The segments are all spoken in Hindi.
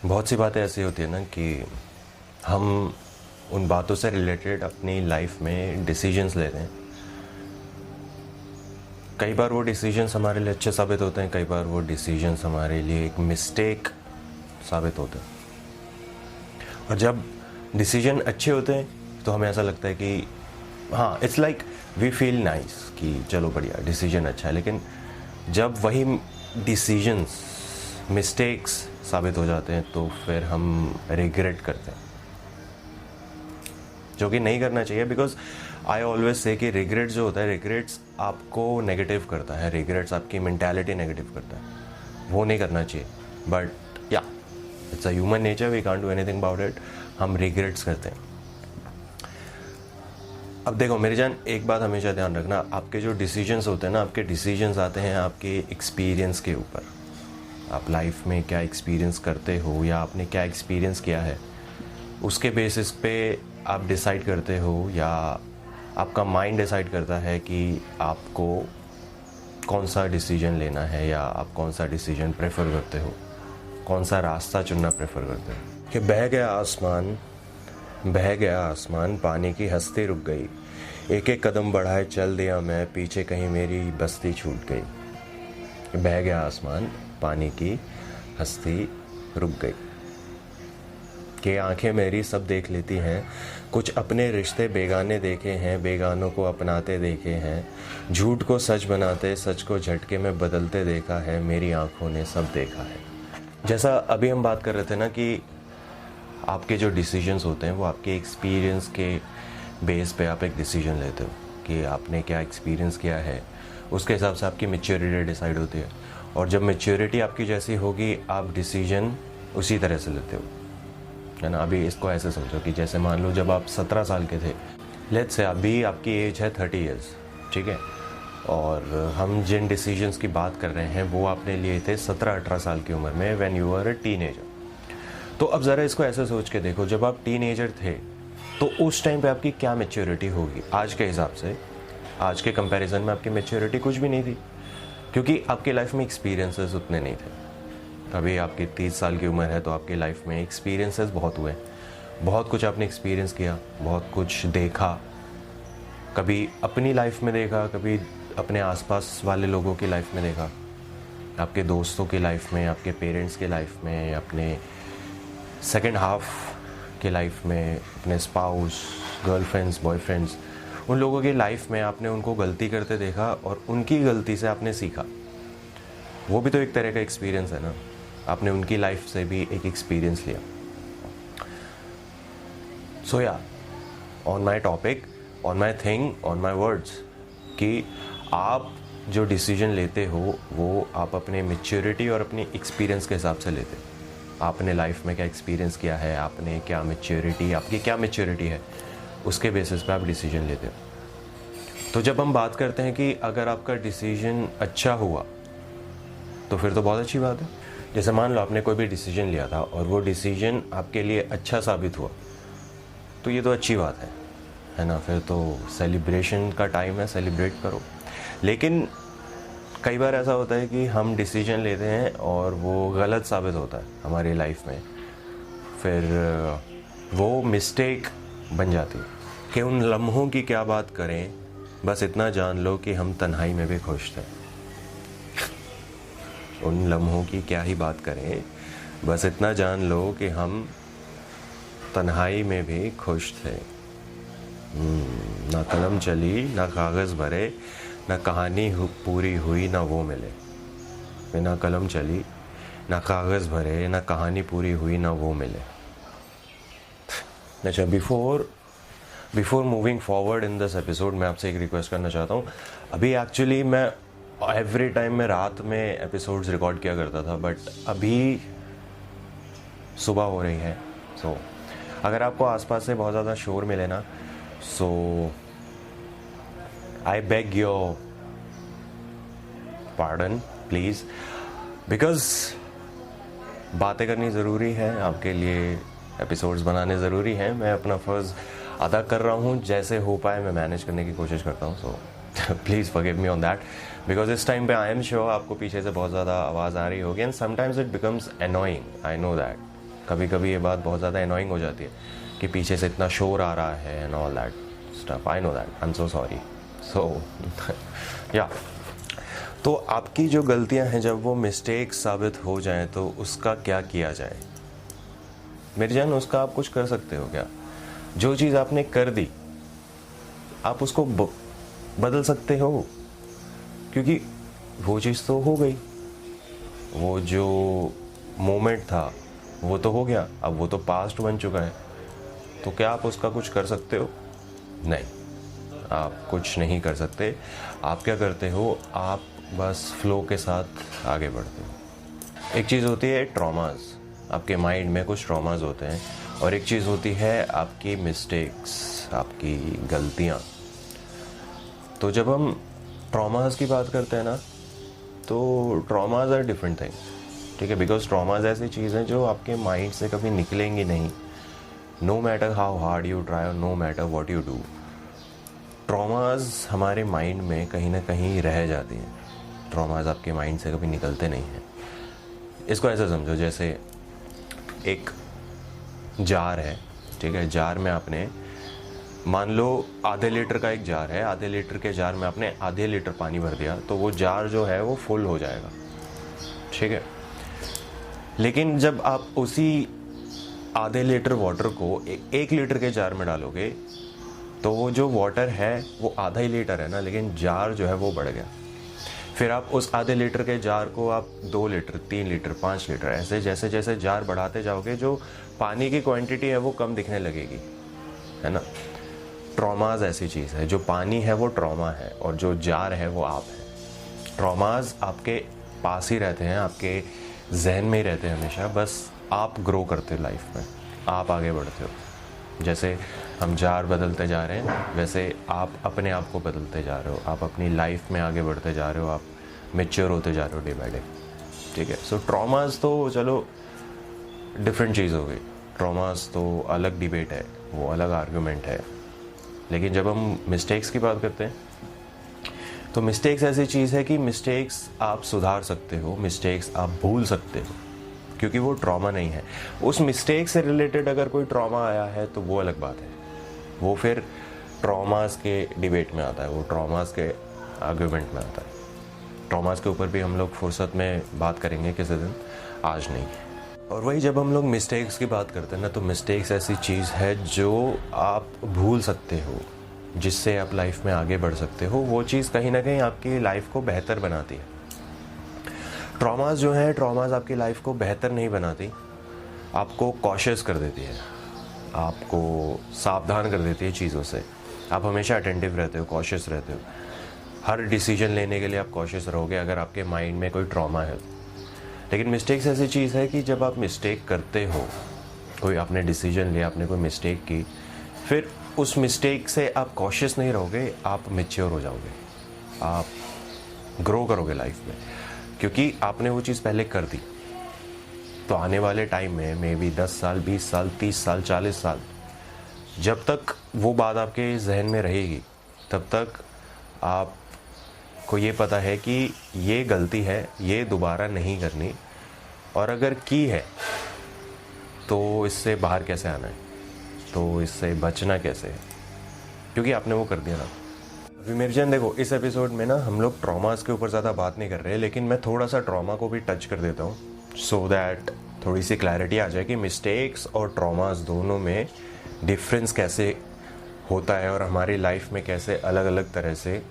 बहुत सी बातें ऐसी होती है ना कि हम उन बातों से रिलेटेड अपनी लाइफ में डिसीजंस लेते हैं। कई बार वो डिसीजंस हमारे लिए अच्छे साबित होते हैं, कई बार वो डिसीजंस हमारे लिए एक मिस्टेक साबित होते हैं। और जब डिसीजन अच्छे होते हैं तो हमें ऐसा लगता है कि हाँ, it's like we feel nice कि चलो बढ़िया, डिसीजन अच्छा है। लेकिन जब वही डिसीजंस मिस्टेक्स साबित हो जाते हैं तो फिर हम रिग्रेट करते हैं, जो कि नहीं करना चाहिए। बिकॉज आई ऑलवेज से कि रिग्रेट जो होता है, रिग्रेट्स आपको नेगेटिव करता है, रिग्रेट्स आपकी मेंटालिटी नेगेटिव करता है, वो नहीं करना चाहिए। But yeah it's a human nature, we can't do anything about it. हम रिग्रेट्स करते हैं। अब देखो मेरी जान, एक बात हमेशा ध्यान रखना, आपके जो डिसीजंस होते हैं ना, आपके डिसीजंस आते हैं आपके एक्सपीरियंस के ऊपर। आप लाइफ में क्या एक्सपीरियंस करते हो या आपने क्या एक्सपीरियंस किया है, उसके बेसिस पे आप डिसाइड करते हो या आपका माइंड डिसाइड करता है कि आपको कौन सा डिसीजन लेना है या आप कौन सा डिसीजन प्रेफर करते हो, कौन सा रास्ता चुनना प्रेफर करते हो। कि बह गया आसमान, पानी की हस्ती रुक गई, एक एक कदम बढ़ाए चल दिया मैं, पीछे कहीं मेरी बस्ती छूट गई। बह गया आसमान, पानी की हस्ती रुक गई। कि आंखें मेरी सब देख लेती हैं, कुछ अपने रिश्ते बेगाने देखे हैं, बेगानों को अपनाते देखे हैं, झूठ को सच बनाते, सच को झटके में बदलते देखा है, मेरी आंखों ने सब देखा है। जैसा अभी हम बात कर रहे थे ना कि आपके जो डिसीजंस होते हैं वो आपके एक्सपीरियंस के बेस पे आप एक डिसीजन लेते हो कि आपने क्या एक्सपीरियंस किया है, उसके हिसाब से आपकी मैच्योरिटी डिसाइड होती है। और जब मैच्योरिटी आपकी जैसी होगी, आप डिसीजन उसी तरह से लेते हो, है ना। अभी इसको ऐसे समझो कि जैसे मान लो जब आप 17 साल के थे, लेट्स से अभी आपकी एज है 30 ईयर्स, ठीक है। और हम जिन डिसीजंस की बात कर रहे हैं वो आपने लिए थे 17-18 साल की उम्र में, when you are a teenager. तो अब ज़रा इसको ऐसे सोच के देखो, जब आप टीनेजर थे तो उस टाइम पे आपकी क्या मैच्योरिटी होगी आज के हिसाब से। आज के कंपैरिजन में आपकी मैच्योरिटी कुछ भी नहीं थी, क्योंकि आपकी लाइफ में एक्सपीरियंसेस उतने नहीं थे। अभी आपकी 30 साल की उम्र है तो आपकी लाइफ में एक्सपीरियंसेस बहुत हुए, बहुत कुछ आपने एक्सपीरियंस किया, बहुत कुछ देखा। कभी अपनी लाइफ में देखा, कभी अपने आसपास वाले लोगों की लाइफ में देखा, आपके दोस्तों की लाइफ में, आपके पेरेंट्स की लाइफ में, अपने सेकेंड हाफ के लाइफ में, अपने स्पाउस, गर्लफ्रेंड्स, बॉयफ्रेंड्स, उन लोगों की लाइफ में आपने उनको गलती करते देखा और उनकी गलती से आपने सीखा। वो भी तो एक तरह का एक्सपीरियंस है ना, आपने उनकी लाइफ से भी एक एक्सपीरियंस लिया। सो या, on my topic, on my thing, on my words, कि आप जो डिसीजन लेते हो वो आप अपने मैच्योरिटी और अपनी एक्सपीरियंस के हिसाब से लेते हो। आपने लाइफ में क्या एक्सपीरियंस किया है, आपने क्या मैच्योरिटी, आपकी क्या मैच्योरिटी है, उसके बेसिस पे आप डिसीजन लेते हो। तो जब हम बात करते हैं कि अगर आपका डिसीजन अच्छा हुआ तो फिर तो बहुत अच्छी बात है। जैसे मान लो आपने कोई भी डिसीजन लिया था और वो डिसीजन आपके लिए अच्छा साबित हुआ, तो ये तो अच्छी बात है ना। फिर तो सेलिब्रेशन का टाइम है, सेलिब्रेट करो। लेकिन कई बार ऐसा होता है कि हम डिसीजन लेते हैं और वो गलत साबित होता है हमारी लाइफ में, फिर वो मिस्टेक बन जाती है। कि उन लम्हों की क्या बात करें, बस इतना जान लो कि हम तन्हाई में भी खुश थे। उन लम्हों की क्या ही बात करें, बस इतना जान लो कि हम तन्हाई में भी खुश थे। ना कलम चली, ना कागज़ भरे, ना कहानी पूरी हुई, ना वो मिले। बिना कलम चली, ना कागज़ भरे, ना कहानी पूरी हुई, ना वो मिले। अच्छा, before moving forward in this episode, मैं आपसे एक रिक्वेस्ट करना चाहता हूँ। अभी एक्चुअली मैं एवरी टाइम मैं रात में एपिसोड्स रिकॉर्ड किया करता था, बट अभी सुबह हो रही है। सो अगर आपको आसपास से बहुत ज़्यादा शोर मिले ना, सो I beg your pardon, please, because बातें करनी ज़रूरी है, आपके लिए एपिसोड्स बनाने ज़रूरी हैं। मैं अपना फ़र्ज़ अदा कर रहा हूँ, जैसे हो पाए मैं मैनेज करने की कोशिश करता हूँ। So please forgive me on that, because इस टाइम पे आई एम श्योर आपको पीछे से बहुत ज़्यादा आवाज़ आ रही होगी, and sometimes it becomes annoying, I know that. कभी कभी ये बात बहुत ज़्यादा एनोइंग हो जाती है कि पीछे से इतना शोर आ रहा है and all that stuff, I know that, I am so sorry. So या तो आपकी जो गलतियां हैं जब वो मिस्टेक साबित हो जाएं तो उसका क्या किया जाए? मेरी जान, उसका आप कुछ कर सकते हो क्या? जो चीज़ आपने कर दी आप उसको बदल सकते हो, क्योंकि वो चीज़ तो हो गई, वो जो मोमेंट था वो तो हो गया, अब वो तो पास्ट बन चुका है। तो क्या आप उसका कुछ कर सकते हो? नहीं, आप कुछ नहीं कर सकते। आप क्या करते हो, आप बस फ्लो के साथ आगे बढ़ते हो। एक चीज़ होती है ट्रॉमास, आपके माइंड में कुछ ट्रॉमास होते हैं, और एक चीज़ होती है आपकी मिस्टेक्स, आपकी गलतियाँ। तो जब हम ट्रॉमास की बात करते हैं ना, तो ट्रॉमास आर डिफरेंट थिंग, ठीक है, बिकॉज ट्रॉमास ऐसी चीज़ है जो आपके माइंड से कभी निकलेंगी नहीं, no matter how hard you try और no matter what you do. Traumas हमारे माइंड में कहीं ना कहीं रह जाती हैं, ट्रॉमास आपके माइंड से कभी निकलते नहीं हैं। इसको ऐसा समझो जैसे एक जार है, ठीक है, जार में आपने मान लो आधे लीटर का एक जार है, आधे लीटर के जार में आपने आधे लीटर पानी भर दिया तो वो जार जो है वो फुल हो जाएगा, ठीक है। लेकिन जब आप उसी आधे लीटर वाटर को एक लीटर के जार में डालोगे तो वो जो वाटर है वो आधा ही लीटर है ना, लेकिन जार जो है वो बढ़ गया। फिर आप उस आधे लीटर के जार को आप 2 लीटर, 3 लीटर, 5 लीटर, ऐसे जैसे जैसे जार बढ़ाते जाओगे जो पानी की क्वांटिटी है वो कम दिखने लगेगी, है ना। ट्रॉमाज ऐसी चीज़ है, जो पानी है वो ट्रॉमा है और जो जार है वो आप है। ट्रॉमाज आपके पास ही रहते हैं, आपके जहन में ही रहते हैं हमेशा, बस आप ग्रो करते हो लाइफ में, आप आगे बढ़ते हो। जैसे हम जार बदलते जा रहे हैं वैसे आप अपने आप को बदलते जा रहे हो, आप अपनी लाइफ में आगे बढ़ते जा रहे हो, आप मैच्योर होते जा रहे हो डे बाय डे, ठीक है। सो ट्रॉमास तो चलो डिफरेंट चीज़ हो गई, ट्रॉमास तो अलग डिबेट है, वो अलग आर्गूमेंट है। लेकिन जब हम मिस्टेक्स की बात करते हैं तो मिस्टेक्स ऐसी चीज़ है कि मिस्टेक्स आप सुधार सकते हो, मिस्टेक्स आप भूल सकते हो, क्योंकि वो ट्रॉमा नहीं है। उस मिस्टेक से रिलेटेड अगर कोई ट्रॉमा आया है तो वो अलग बात है, वो फिर ट्रॉमास के डिबेट में आता है, वो ट्रॉमास के आर्गूमेंट में आता है। ट्रॉमास के ऊपर भी हम लोग फुर्सत में बात करेंगे किसी दिन, आज नहीं। और वही जब हम लोग मिस्टेक्स की बात करते हैं ना, तो मिस्टेक्स ऐसी चीज़ है जो आप भूल सकते हो, जिससे आप लाइफ में आगे बढ़ सकते हो, वो चीज़ कहीं ना कहीं आपकी लाइफ को बेहतर बनाती है। ट्रॉमास जो है, ट्रॉमास आपकी लाइफ को बेहतर नहीं बनाती, आपको कॉशियस कर देती है, आपको सावधान कर देती है चीज़ों से। आप हमेशा अटेंटिव रहते हो, कॉशियस रहते हो, हर डिसीजन लेने के लिए आप कॉशियस रहोगे अगर आपके माइंड में कोई ट्रॉमा है। लेकिन मिस्टेक्स ऐसी चीज़ है कि जब आप मिस्टेक करते हो, कोई आपने डिसीजन लिया, आपने कोई मिस्टेक की, फिर उस मिस्टेक से आप कॉशियस नहीं रहोगे, आप मैच्योर हो जाओगे, आप ग्रो करोगे लाइफ में, क्योंकि आपने वो चीज़ पहले कर दी। तो आने वाले टाइम में मे बी 10 साल, 20 साल, 30 साल, 40 साल, जब तक वो बात आपके जहन में रहेगी तब तक आपको ये पता है कि ये गलती है, ये दोबारा नहीं करनी, और अगर की है तो इससे बाहर कैसे आना है, तो इससे बचना कैसे है, क्योंकि आपने वो कर दिया ना। अभी मेरी जान देखो, इस एपिसोड में ना हम लोग ट्रॉमास के ऊपर ज़्यादा बात नहीं कर रहे, लेकिन मैं थोड़ा सा ट्रॉमा को भी टच कर देता हूँ, सो दैट थोड़ी सी क्लैरिटी आ जाए कि मिस्टेक्स और ट्रॉमास दोनों में डिफरेंस कैसे होता है और हमारी लाइफ में कैसे अलग अलग तरह से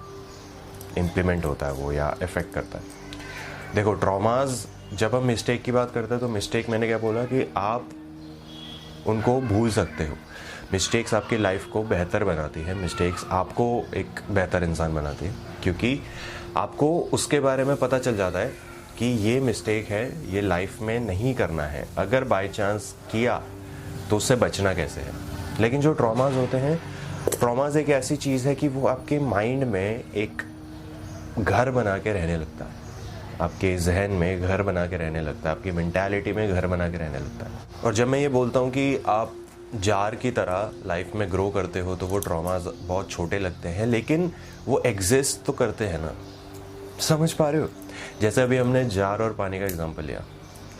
इम्प्लीमेंट होता है वो, या इफ़ेक्ट करता है। देखो, ट्रॉमास, जब हम मिस्टेक की बात करते हैं तो मिस्टेक, मैंने क्या बोला कि आप उनको भूल सकते हो। मिस्टेक्स आपकी लाइफ को बेहतर बनाती है, मिस्टेक्स आपको एक बेहतर इंसान बनाती है, क्योंकि आपको उसके बारे में पता चल जाता है कि ये मिस्टेक है, ये लाइफ में नहीं करना है, अगर बाय चांस किया तो उससे बचना कैसे है। लेकिन जो ट्रॉमास होते हैं, ट्रॉमास एक ऐसी चीज़ है कि वो आपके माइंड में एक घर बना के रहने लगता है, आपके जहन में घर बना के रहने लगता है, आपकी मेंटालिटी में घर बना के रहने लगता है। और जब मैं ये बोलता हूँ कि आप जार की तरह लाइफ में ग्रो करते हो, तो वो ट्रॉमास बहुत छोटे लगते हैं, लेकिन वो एग्जिस्ट तो करते हैं ना, समझ पा रहे हो। जैसे अभी हमने जार और पानी का एग्जांपल लिया,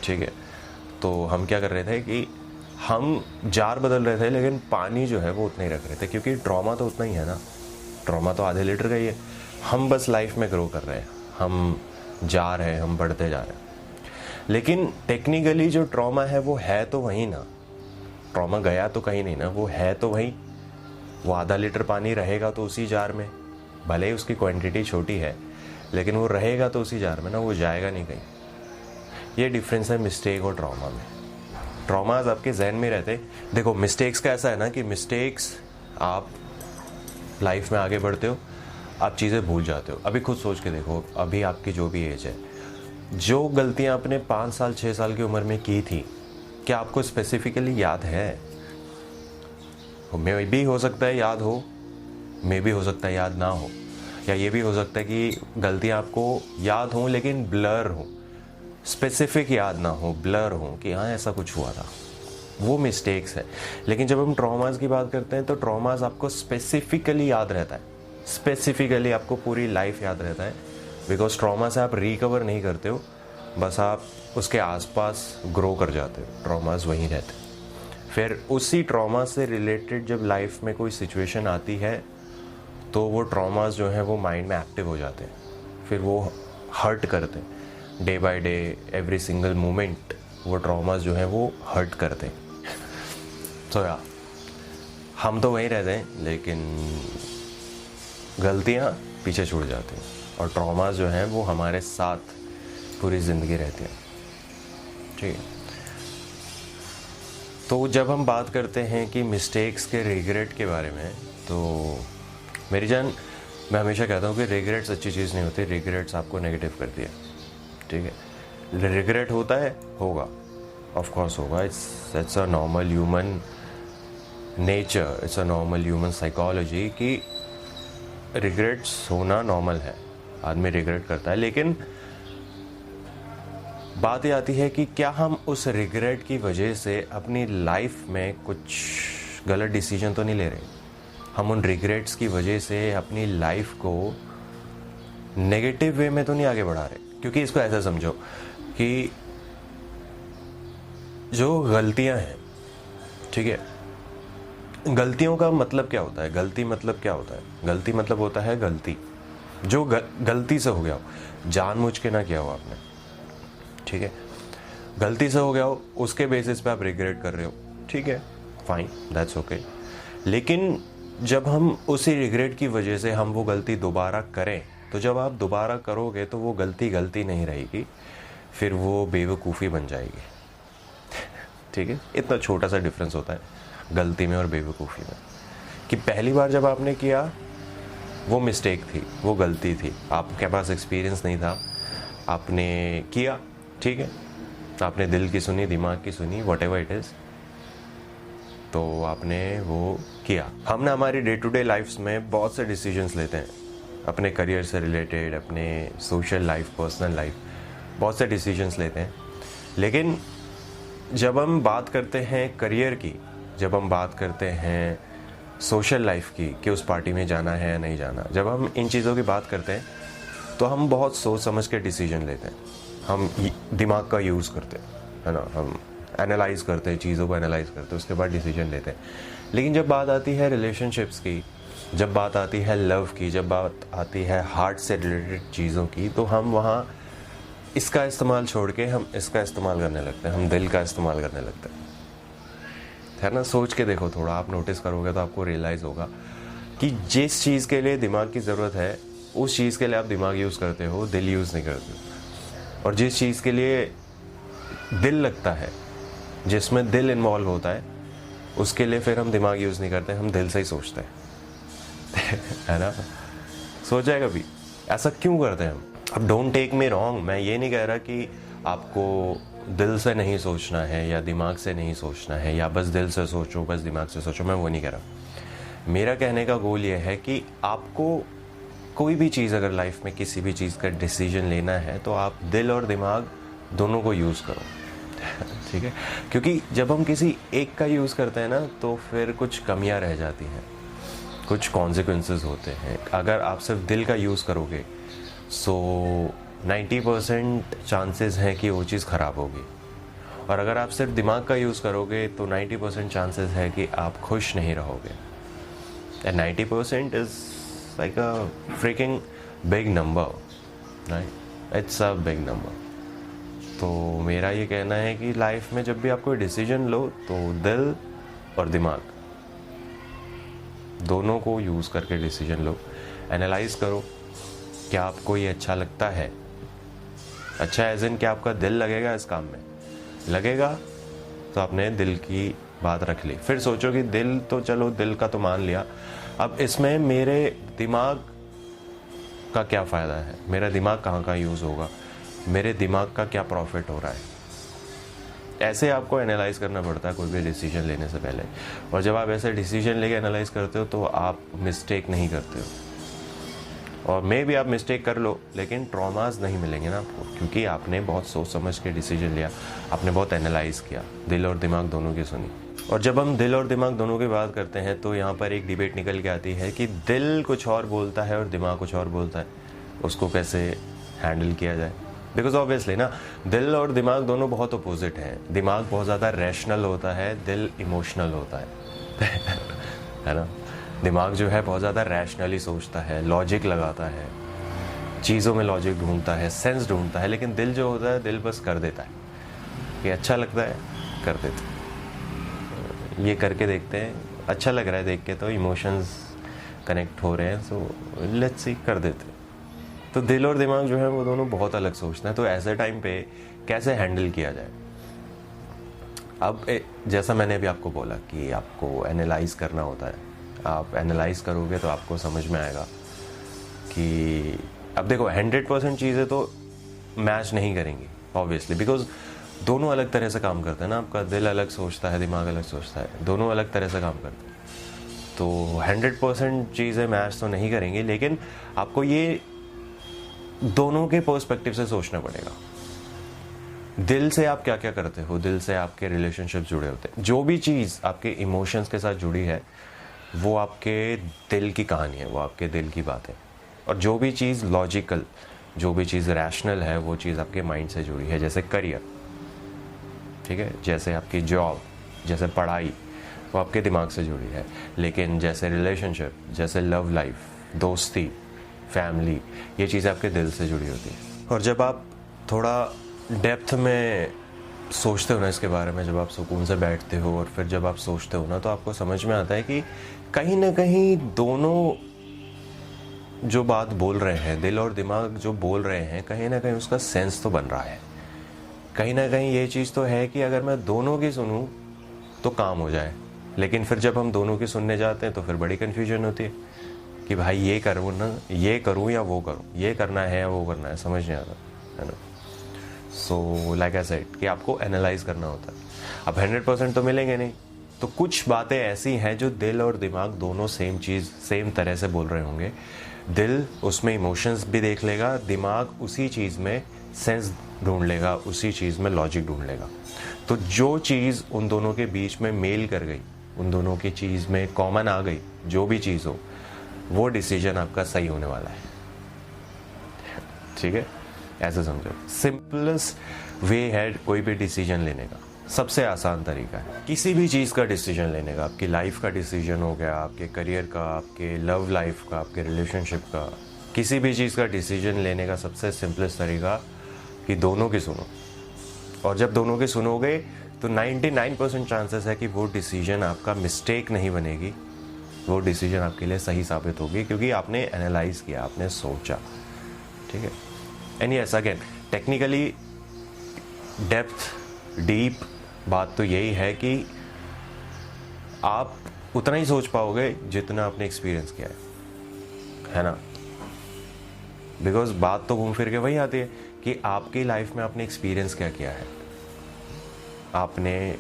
ठीक है, तो हम क्या कर रहे थे कि हम जार बदल रहे थे, लेकिन पानी जो है वो उतना ही रख रहे थे, क्योंकि ट्रॉमा तो उतना ही है ना, ट्रॉमा तो आधे लीटर का ही है। हम बस लाइफ में ग्रो कर रहे हैं, हम जा रहे हैं, हम बढ़ते जा रहे हैं, लेकिन टेक्निकली जो ट्रॉमा है वो है तो वहीं ना, ट्रॉमा गया तो कहीं नहीं ना, वो है तो वहीं। वो आधा लीटर पानी रहेगा तो उसी जार में, भले ही उसकी क्वांटिटी छोटी है, लेकिन वो रहेगा तो उसी जार में ना, वो जाएगा नहीं कहीं। ये डिफरेंस है मिस्टेक और ट्रॉमा में। ट्रॉमाज आपके जहन में रहते। देखो मिस्टेक्स का ऐसा है ना कि मिस्टेक्स, आप लाइफ में आगे बढ़ते हो, आप चीज़ें भूल जाते हो। अभी खुद सोच के देखो, अभी आपकी जो भी एज है, जो गलतियां आपने 5 साल 6 साल की उम्र में की थी, क्या आपको स्पेसिफिकली याद है? मे भी हो सकता है याद हो, मे भी हो सकता है याद ना हो, या ये भी हो सकता है कि गलतियां आपको याद हों लेकिन ब्लर हो, स्पेसिफिक याद ना हो, ब्लर हो कि हाँ ऐसा कुछ हुआ था। वो मिस्टेक्स है। लेकिन जब हम ट्रॉमास की बात करते हैं तो ट्रॉमास आपको स्पेसिफिकली याद रहता है, स्पेसिफिकली आपको पूरी लाइफ याद रहता है, बिकॉज ट्रॉमा से आप रिकवर नहीं करते हो, बस आप उसके आसपास ग्रो कर जाते हो, ट्रॉमास वहीं रहते हैं। फिर उसी ट्रॉमा से रिलेटेड जब लाइफ में कोई सिचुएशन आती है तो वो ट्रॉमास जो हैं वो माइंड में एक्टिव हो जाते हैं, फिर वो हर्ट करते हैं day by day, every single moment वो ट्रॉमास जो हैं वो हर्ट करते हैं। तो यार हम तो वहीं रहते हैं, लेकिन गलतियाँ पीछे छूट जाती हैं, और ट्रॉमास जो हैं वो हमारे साथ पूरी ज़िंदगी रहती हैं। ठीक है, तो जब हम बात करते हैं कि मिस्टेक्स के रिग्रेट के बारे में, तो मेरी जान, मैं हमेशा कहता हूँ कि रिग्रेट्स अच्छी चीज़ नहीं होती, रिग्रेट्स आपको नेगेटिव करती है। ठीक है, रिग्रेट होता है, होगा, ऑफ कोर्स होगा, it's a normal human nature, it's a normal human psychology कि रिग्रेट्स होना नॉर्मल है, आदमी रिग्रेट करता है। लेकिन बात ये आती है कि क्या हम उस रिग्रेट की वजह से अपनी लाइफ में कुछ गलत डिसीजन तो नहीं ले रहे? हम उन रिग्रेट्स की वजह से अपनी लाइफ को नेगेटिव वे में तो नहीं आगे बढ़ा रहे? क्योंकि इसको ऐसा समझो कि जो गलतियां हैं, ठीक है, गलतियों का मतलब क्या होता है? गलती मतलब क्या होता है? गलती मतलब होता है गलती, जो गलती से हो गया हो, जानबूझ के ना किया हो आपने। ठीक है, गलती से हो गया हो, उसके बेसिस पे आप रिग्रेट कर रहे हो, ठीक है, फाइन, दैट्स ओके। लेकिन जब हम उसी रिग्रेट की वजह से हम वो गलती दोबारा करें, तो जब आप दोबारा करोगे तो वो गलती गलती नहीं रहेगी, फिर वो बेवकूफ़ी बन जाएगी। ठीक है, इतना छोटा सा डिफरेंस होता है गलती में और बेवकूफ़ी में, कि पहली बार जब आपने किया वो मिस्टेक थी, वो गलती थी, आपके पास एक्सपीरियंस नहीं था, आपने किया, ठीक है, आपने दिल की सुनी, दिमाग की सुनी, व्हाटएवर इट इज़, तो आपने वो किया। हम ना हमारी डे टू डे लाइफ्स में बहुत से डिसीजंस लेते हैं, अपने करियर से रिलेटेड, अपने सोशल लाइफ, पर्सनल लाइफ, बहुत से डिसीजंस लेते हैं। लेकिन जब हम बात करते हैं करियर की, जब हम बात करते हैं सोशल लाइफ की कि उस पार्टी में जाना है या नहीं जाना, जब हम इन चीज़ों की बात करते हैं तो हम बहुत सोच समझ के डिसीजन लेते हैं, हम दिमाग का यूज़ करते हैं, है ना, हम एनालाइज करते हैं, चीज़ों को एनालाइज करते हैं, उसके बाद डिसीजन लेते हैं। लेकिन जब बात आती है रिलेशनशिप्स की, जब बात आती है लव की, जब बात आती है हार्ट से रिलेटेड चीज़ों की, तो हम वहाँ इसका इस्तेमाल छोड़ के हम इसका इस्तेमाल करने लगते हैं, हम दिल का इस्तेमाल करने लगते हैं, है ना। सोच के देखो थोड़ा, आप नोटिस करोगे तो आपको रियलाइज़ होगा कि जिस चीज़ के लिए दिमाग की ज़रूरत है उस चीज़ के लिए आप दिमाग यूज़ करते हो, दिल यूज़ नहीं करते हो। और जिस चीज़ के लिए दिल लगता है, जिसमें दिल इन्वॉल्व होता है, उसके लिए फिर हम दिमाग यूज़ नहीं करते, हम दिल से ही सोचते हैं। है ना, सोचा है कभी ऐसा क्यों करते हैं हम? अब डोंट टेक मी रॉन्ग, मैं ये नहीं कह रहा कि आपको दिल से नहीं सोचना है या दिमाग से नहीं सोचना है, या बस दिल से सोचो, बस दिमाग से सोचो, मैं वो नहीं कह रहा। मेरा कहने का गोल ये है कि आपको कोई भी चीज़ अगर लाइफ में किसी भी चीज़ का डिसीजन लेना है तो आप दिल और दिमाग दोनों को यूज़ करो। ठीक है, क्योंकि जब हम किसी एक का यूज़ करते हैं ना तो फिर कुछ कमियां रह जाती हैं, कुछ कॉन्सिक्वेंसेस होते हैं। अगर आप सिर्फ दिल का यूज़ करोगे सो 90% चांसेस हैं कि वो चीज़ ख़राब होगी, और अगर आप सिर्फ दिमाग का यूज़ करोगे तो 90% चांसेस है कि आप खुश नहीं रहोगे। And 90% is like a freaking big number, right? It's a big number. तो मेरा ये कहना है कि लाइफ में जब भी आप कोई डिसीजन लो तो दिल और दिमाग दोनों को यूज़ करके डिसीजन लो। एनालाइज करो क्या आपको ये अच्छा लगता है। अच्छा एज इन क्या आपका दिल लगेगा इस काम में? लगेगा तो आपने दिल की बात रख ली। फिर सोचो कि दिल तो चलो दिल का तो मान लिया, अब इसमें मेरे दिमाग का क्या फ़ायदा है, मेरा दिमाग कहाँ यूज़ होगा, मेरे दिमाग का क्या प्रॉफिट हो रहा है। ऐसे आपको एनालाइज करना पड़ता है कोई भी डिसीजन लेने से पहले। और जब आप ऐसे डिसीजन लेके एनालाइज करते हो तो आप मिस्टेक नहीं करते हो। और मे भी आप मिस्टेक कर लो लेकिन ट्रॉमास नहीं मिलेंगे ना आपको, क्योंकि आपने बहुत सोच समझ के डिसीजन लिया, आपने बहुत एनालाइज किया, दिल और दिमाग दोनों की सुनी। और जब हम दिल और दिमाग दोनों की बात करते हैं तो यहाँ पर एक डिबेट निकल के आती है कि दिल कुछ और बोलता है और दिमाग कुछ और बोलता है, उसको कैसे हैंडल किया जाए। बिकॉज ऑब्वियसली ना, दिल और दिमाग दोनों बहुत अपोजिट हैं। दिमाग बहुत ज़्यादा रैशनल होता है, दिल इमोशनल होता है है ना। दिमाग जो है बहुत ज़्यादा रैशनली सोचता है, लॉजिक लगाता है, चीज़ों में लॉजिक ढूंढता है, सेंस ढूंढता है। लेकिन दिल जो होता है, दिल बस कर देता है कि अच्छा लगता है कर देते, ये करके देखते हैं, अच्छा लग रहा है देख के, तो इमोशंस कनेक्ट हो रहे हैं, सो लेट्स सी, कर देते। तो दिल और दिमाग जो है वो दोनों बहुत अलग सोचते हैं। तो ऐसे टाइम पे कैसे हैंडल किया जाए? अब जैसा मैंने अभी आपको बोला कि आपको एनालाइज करना होता है। आप एनालाइज करोगे तो आपको समझ में आएगा कि अब देखो 100% चीज़ें तो मैच नहीं करेंगी ऑब्वियसली, बिकॉज दोनों अलग तरह से काम करते हैं ना। आपका दिल अलग सोचता है, दिमाग अलग सोचता है, दोनों अलग तरह से काम करते हैं। तो 100% चीज़ें मैच तो नहीं करेंगी, लेकिन आपको ये दोनों के पर्सपेक्टिव से सोचना पड़ेगा। दिल से आप क्या क्या करते हो, दिल से आपके रिलेशनशिप जुड़े होते हैं। जो भी चीज़ आपके इमोशंस के साथ जुड़ी है वो आपके दिल की कहानी है, वो आपके दिल की बात है। और जो भी चीज़ लॉजिकल, जो भी चीज़ रैशनल है, वो चीज़ आपके माइंड से जुड़ी है। जैसे करियर, ठीक है, जैसे आपकी जॉब, जैसे पढ़ाई, वो आपके दिमाग से जुड़ी है। लेकिन जैसे रिलेशनशिप, जैसे लव लाइफ, दोस्ती, फैमिली, ये चीज़ आपके दिल से जुड़ी होती है। और जब आप थोड़ा डेप्थ में सोचते हो ना इसके बारे में, जब आप सुकून से बैठते हो और फिर जब आप सोचते हो ना, तो आपको समझ में आता है कि कहीं ना कहीं दोनों जो बात बोल रहे हैं, दिल और दिमाग जो बोल रहे हैं, कहीं ना कहीं उसका सेंस तो बन रहा है। कहीं ना कहीं ये चीज़ तो है कि अगर मैं दोनों की सुनूं तो काम हो जाए। लेकिन फिर जब हम दोनों की सुनने जाते हैं तो फिर बड़ी कन्फ्यूजन होती है कि भाई ये करूँ ना, ये करूँ या वो करूँ, ये करना है या वो करना है, समझ नहीं आता, है ना। सो लाइक आई सेड कि आपको एनालाइज करना होता है। अब 100% तो मिलेंगे नहीं, तो कुछ बातें ऐसी हैं जो दिल और दिमाग दोनों सेम चीज़, सेम तरह से बोल रहे होंगे। दिल उसमें इमोशंस भी देख लेगा, दिमाग उसी चीज़ में सेंस ढूंढ लेगा, उसी चीज़ में लॉजिक ढूंढ लेगा। तो जो चीज़ उन दोनों के बीच में मेल कर गई, उन दोनों की चीज़ में कॉमन आ गई, जो भी चीज़ हो, वो डिसीजन आपका सही होने वाला है। ठीक है, ऐसे समझो। सिंपलेस्ट वे है कोई भी डिसीजन लेने का, सबसे आसान तरीका है किसी भी चीज़ का डिसीजन लेने का। आपकी लाइफ का डिसीजन हो गया, आपके करियर का, आपके लव लाइफ का, आपके रिलेशनशिप का, किसी भी चीज़ का डिसीजन लेने का सबसे सिंपलेस्ट तरीका कि दोनों की सुनो। और जब दोनों की सुनोगे तो 99% चांसेस है कि वो डिसीजन आपका मिस्टेक नहीं बनेगी, वो डिसीजन आपके लिए सही साबित होगी, क्योंकि आपने एनालाइज किया, आपने सोचा। ठीक है। And yes, again technically depth deep बात तो यही है कि आप उतना ही सोच पाओगे जितना आपने एक्सपीरियंस किया है ना। बिकॉज बात तो घूम फिर के वही आती है कि आपकी लाइफ में आपने एक्सपीरियंस क्या किया है, आपने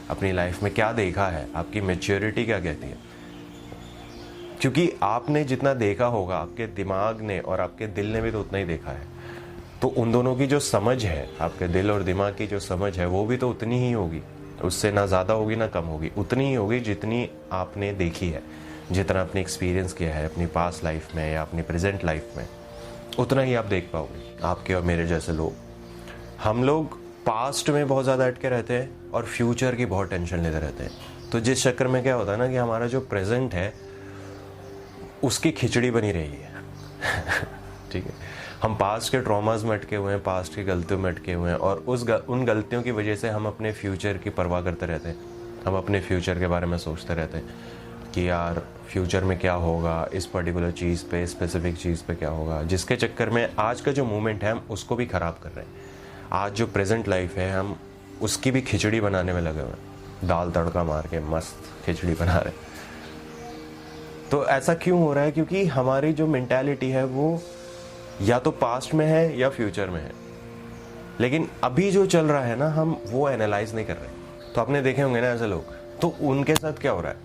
अपनी लाइफ में क्या देखा है, आपकी मैच्योरिटी क्या कहती है। क्योंकि आपने जितना देखा होगा, आपके दिमाग ने और आपके दिल ने भी तो उतना ही देखा है। तो उन दोनों की जो समझ है, आपके दिल और दिमाग की जो समझ है, वो भी तो उतनी ही होगी, उससे ना ज़्यादा होगी ना कम होगी, उतनी ही होगी जितनी आपने देखी है, जितना आपने एक्सपीरियंस किया है अपनी पास्ट लाइफ में या अपनी प्रेजेंट लाइफ में, उतना ही आप देख पाओगे। आपके और मेरे जैसे लोग, हम लोग पास्ट में बहुत ज़्यादा अटके रहते हैं और फ्यूचर की बहुत टेंशन लेते रहते हैं। तो जिस चक्कर में क्या होता है ना कि हमारा जो प्रेजेंट है उसकी खिचड़ी बनी रही है ठीक है, हम पास्ट के ट्रॉमास में अटके हुए हैं, पास्ट की गलतियों में अटके हुए हैं और उन गलतियों की वजह से हम अपने फ्यूचर की परवाह करते रहते हैं। हम अपने फ्यूचर के बारे में सोचते रहते हैं कि यार फ्यूचर में क्या होगा, इस पर्टिकुलर चीज़ पे, स्पेसिफिक चीज़ पे क्या होगा, जिसके चक्कर में आज का जो मोमेंट है हम उसको भी ख़राब कर रहे हैं। आज जो प्रेजेंट लाइफ है हम उसकी भी खिचड़ी बनाने में लगे हुए हैं, दाल तड़का मार के मस्त खिचड़ी बना रहे हैं। तो ऐसा क्यों हो रहा है? क्योंकि हमारी जो मेंटालिटी है वो या तो पास्ट में है या फ्यूचर में है, लेकिन अभी जो चल रहा है ना हम वो एनालाइज नहीं कर रहे। तो आपने देखे होंगे ना ऐसे लोग, तो उनके साथ क्या हो रहा है?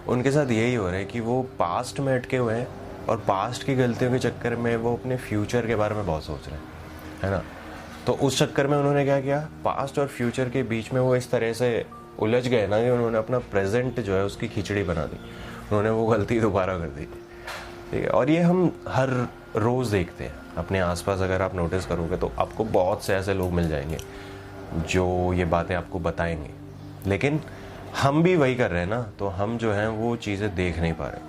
उनके साथ यही हो रहा है कि वो पास्ट में अटके हुए हैं और पास्ट की गलतियों के चक्कर में वो अपने फ्यूचर के बारे में बहुत सोच रहे हैं, है ना। तो उस चक्कर में उन्होंने क्या किया, पास्ट और फ्यूचर के बीच में वो इस तरह से उलझ गए ना कि उन्होंने अपना प्रेजेंट जो है उसकी खिचड़ी बना दी, उन्होंने वो गलती दोबारा कर दी। ठीक है, और ये हम हर रोज़ देखते हैं अपने आसपास। अगर आप नोटिस करोगे तो आपको बहुत से ऐसे लोग मिल जाएंगे जो ये बातें आपको बताएंगे, लेकिन हम भी वही कर रहे हैं ना। तो हम जो हैं वो चीज़ें देख नहीं पा रहे,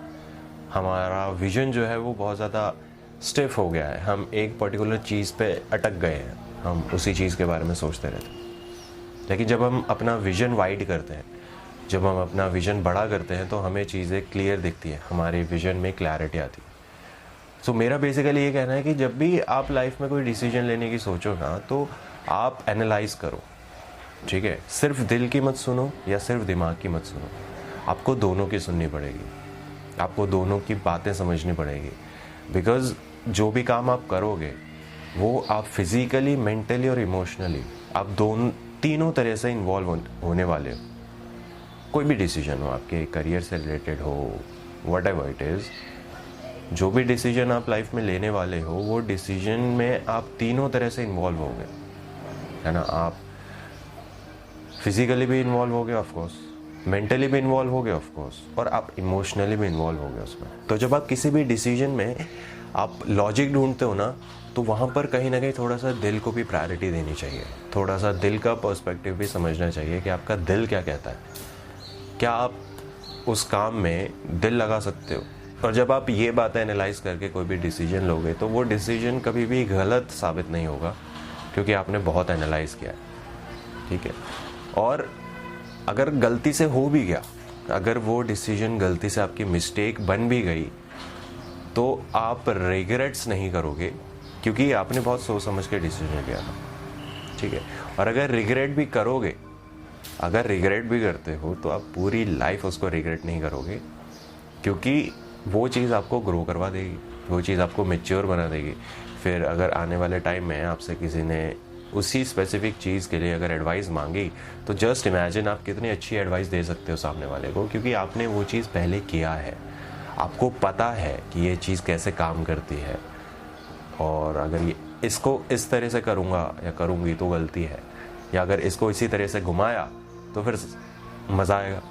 हमारा विजन जो है वो बहुत ज़्यादा स्टिफ हो गया है, हम एक पर्टिकुलर चीज़ पे अटक गए हैं, हम उसी चीज़ के बारे में सोचते रहते हैं। लेकिन जब हम अपना विजन वाइड करते हैं, जब हम अपना विजन बड़ा करते हैं, तो हमें चीज़ें क्लियर दिखती है, हमारे विजन में क्लैरिटी आती है। सो मेरा बेसिकली ये कहना है कि जब भी आप लाइफ में कोई डिसीजन लेने की सोचो ना, तो आप एनालाइज करो, ठीक है। सिर्फ दिल की मत सुनो या सिर्फ दिमाग की मत सुनो, आपको दोनों की सुननी पड़ेगी, आपको दोनों की बातें समझनी पड़ेगी। बिकॉज जो भी काम आप करोगे वो आप फिजिकली, मेंटली और इमोशनली आप तीनों तरह से इन्वॉल्व होने वाले हो। कोई भी डिसीजन हो, आपके करियर से रिलेटेड हो, व्हाटएवर इट इज़, जो भी डिसीजन आप लाइफ में लेने वाले हो, वो डिसीजन में आप तीनों तरह से इन्वॉल्व होगे, है ना। आप फिजिकली भी इन्वॉल्व होगे ऑफ कोर्स, मेंटली भी इन्वॉल्व होगे ऑफ कोर्स, और आप इमोशनली भी इन्वॉल्व होगे उसमें। तो जब आप किसी भी डिसीजन में आप लॉजिक ढूंढते हो ना, तो वहाँ पर कहीं ना कहीं थोड़ा सा दिल को भी प्रायोरिटी देनी चाहिए, थोड़ा सा दिल का पर्सपेक्टिव भी समझना चाहिए कि आपका दिल क्या कहता है, क्या आप उस काम में दिल लगा सकते हो। और जब आप ये बातें एनालाइज करके कोई भी डिसीजन लोगे, तो वो डिसीजन कभी भी गलत साबित नहीं होगा, क्योंकि आपने बहुत एनालाइज किया है, ठीक है। और अगर गलती से हो भी गया, अगर वो डिसीजन गलती से आपकी मिस्टेक बन भी गई, तो आप रिग्रेट्स नहीं करोगे, क्योंकि आपने बहुत सोच समझ के डिसीजन लिया था, ठीक है। और अगर रिग्रेट भी करोगे, अगर रिग्रेट भी करते हो, तो आप पूरी लाइफ उसको रिग्रेट नहीं करोगे, क्योंकि वो चीज़ आपको ग्रो करवा देगी, वो चीज़ आपको मैच्योर बना देगी। फिर अगर आने वाले टाइम में आपसे किसी ने उसी स्पेसिफिक चीज़ के लिए अगर एडवाइस मांगी, तो जस्ट इमेजिन आप कितनी अच्छी एडवाइस दे सकते हो सामने वाले को, क्योंकि आपने वो चीज़ पहले किया है, आपको पता है कि ये चीज़ कैसे काम करती है, और अगर ये इसको इस तरह से करूँगा या करूँगी तो गलती है, या अगर इसको इसी तरह से घुमाया तो फिर मज़ा आएगा,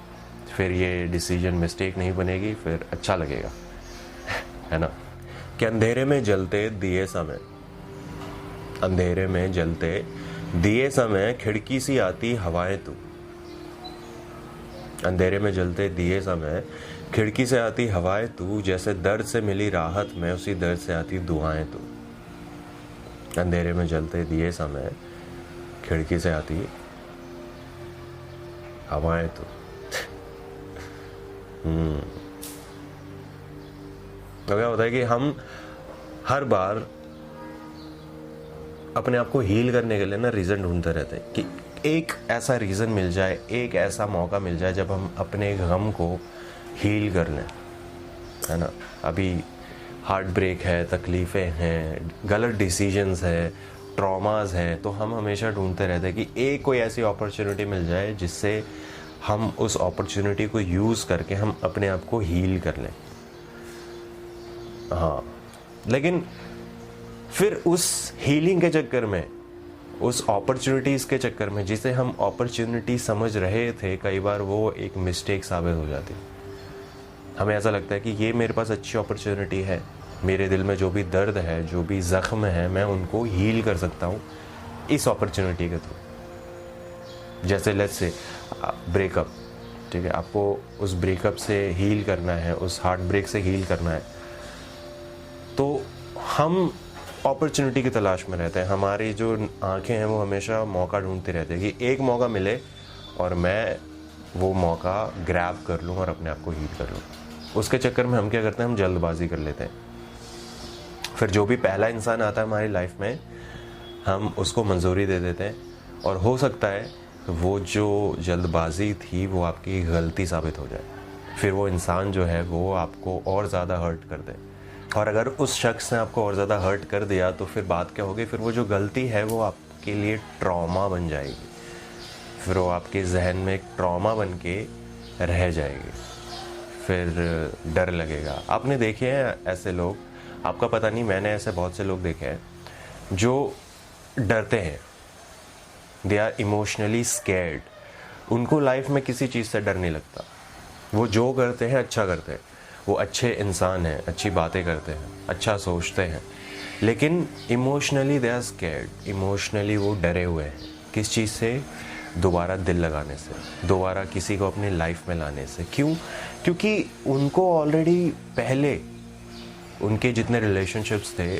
फिर ये डिसीजन मिस्टेक नहीं बनेगी, फिर अच्छा लगेगा है ना। कि अंधेरे में जलते दिए समय, अंधेरे में जलते दिए समय खिड़की सी आती हवाएं तू, अंधेरे में जलते दिए समय खिड़की से आती हवाएं तू, जैसे दर्द से मिली राहत में उसी दर्द से आती दुआएं तू। अंधेरे में जलते दिए समय खिड़की से आती हवाएं तू। तो क्या होता है कि हम हर बार अपने आप को हील करने के लिए ना रीज़न ढूंढते रहते हैं कि एक ऐसा रीज़न मिल जाए, एक ऐसा मौका मिल जाए जब हम अपने गम को हील कर लें, है ना। अभी हार्ट ब्रेक है, तकलीफ़ें हैं, गलत डिसीजंस है, ट्रॉमास हैं, तो हम हमेशा ढूंढते रहते हैं कि एक कोई ऐसी अपॉर्चुनिटी मिल जाए जिससे हम उस अपॉर्चुनिटी को यूज़ करके हम अपने आप को हील कर लें। हाँ, लेकिन फिर उस हीलिंग के चक्कर में, उस अपॉर्चुनिटीज़ के चक्कर में, जिसे हम अपॉर्चुनिटी समझ रहे थे, कई बार वो एक मिस्टेक साबित हो जाती है। हमें ऐसा लगता है कि ये मेरे पास अच्छी अपॉर्चुनिटी है, मेरे दिल में जो भी दर्द है, जो भी ज़ख्म है, मैं उनको हील कर सकता हूँ इस अपॉर्चुनिटी के थ्रू। जैसे लेट्स से ब्रेकअप, ठीक है, आपको उस ब्रेकअप से हील करना है, उस हार्ट ब्रेक से हील करना है, तो हम अपॉर्चुनिटी की तलाश में रहते हैं। हमारी जो आंखें हैं वो हमेशा मौका ढूंढती रहती है कि एक मौका मिले और मैं वो मौका ग्रैब कर लूँ और अपने आप को हील कर लूँ। उसके चक्कर में हम क्या करते हैं, हम जल्दबाजी कर लेते हैं। फिर जो भी पहला इंसान आता है हमारी लाइफ में, हम उसको मंजूरी दे देते हैं, और हो सकता है वो जो जल्दबाजी थी वो आपकी गलती साबित हो जाए। फिर वो इंसान जो है वो आपको और ज़्यादा हर्ट कर दे, और अगर उस शख्स ने आपको और ज़्यादा हर्ट कर दिया तो फिर बात क्या होगी, फिर वो जो गलती है वो आपके लिए ट्रॉमा बन जाएगी। फिर वो आपके जहन में एक ट्रॉमा बन के रह जाएगी। फिर डर लगेगा। आपने देखे हैं ऐसे लोग, आपका पता नहीं, मैंने ऐसे बहुत से लोग देखे हैं जो डरते हैं। They are emotionally scared. उनको लाइफ में किसी चीज़ से डर नहीं लगता। वो जो करते हैं अच्छा करते हैं, वो अच्छे इंसान हैं, अच्छी बातें करते हैं, अच्छा सोचते हैं, लेकिन emotionally they are scared. Emotionally वो डरे हुए हैं। किस चीज़ से? दोबारा दिल लगाने से, दोबारा किसी को अपनी लाइफ में लाने से। क्यों? क्योंकि उनको ऑलरेडी पहले उनके जितने रिलेशनशिप्स थे,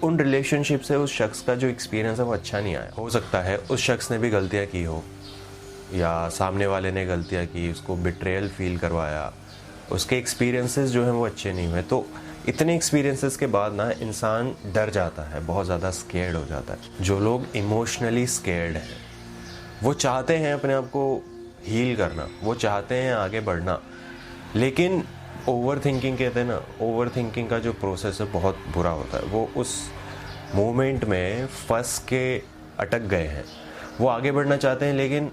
उन रिलेशनशिप से उस शख्स का जो एक्सपीरियंस है वो अच्छा नहीं आया। हो सकता है उस शख्स ने भी गलतियाँ की हो, या सामने वाले ने गलतियाँ की, उसको बिट्रेयल फील करवाया, उसके एक्सपीरियंसेस जो हैं वो अच्छे नहीं हुए। तो इतने एक्सपीरियंसेस के बाद ना इंसान डर जाता है, बहुत ज़्यादा स्केर्ड हो जाता है। जो लोग इमोशनली स्केर्ड हैं वो चाहते हैं अपने आप को हील करना, वो चाहते हैं आगे बढ़ना, लेकिन ओवर थिंकिंग कहते हैं ना, ओवर थिंकिंग का जो प्रोसेस है बहुत बुरा होता है। वो उस मोमेंट में फंस के अटक गए हैं। वो आगे बढ़ना चाहते हैं लेकिन